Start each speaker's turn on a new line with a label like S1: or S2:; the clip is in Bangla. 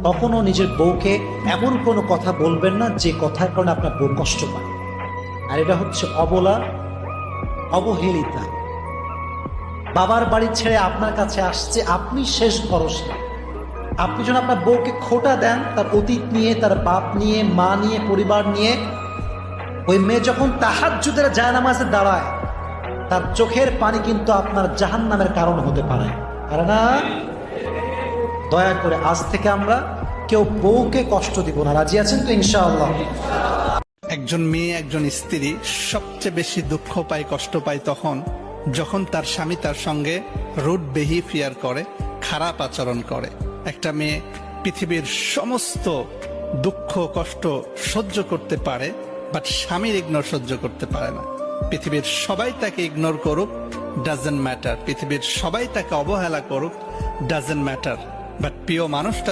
S1: কখনো নিজের বউকে এমন কোনো কথা বলবেন না যে কথার কারণে আপনার বউ কষ্ট পায়। আর এটা হচ্ছে অবলা, অবহেলিতা। বাবার বাড়ি ছেড়ে আপনার কাছে আসছে, আপনি শেষ ভরসা। আপনি যখন আপনার বউকে খোটা দেন তার অতীত নিয়ে, তার বাপ নিয়ে, মা নিয়ে, পরিবার নিয়ে, ওই মেয়ে যখন তাহাজ্জুদের জায়নামাজে দাঁড়ায় তার চোখের পানি কিন্তু আপনার জাহান্নামের কারণ হতে পারে না? দয়া করে আজ থেকে আমরা কেউ বউকে কষ্ট দিব না। রাজি আছেন তো ইনশাআল্লাহ?
S2: একজন মেয়ে, একজন স্ত্রী সবচেয়ে বেশি দুঃখ পায়, কষ্ট পায় তখন যখন তার স্বামী তার সঙ্গে রুড বিহেভিয়ার করে, খারাপ আচরণ করে। একটা মেয়ে পৃথিবীর সমস্ত দুঃখ কষ্ট সহ্য করতে পারে, বাট স্বামীর ইগনোর সহ্য করতে পারে না। পৃথিবীর সবাই তাকে ইগনোর করুক, ডাজেন্ট ম্যাটার। পৃথিবীর সবাই তাকে অবহেলা করুক, ডাজেন্ট ম্যাটার। বাট প্রিয় মানুষটা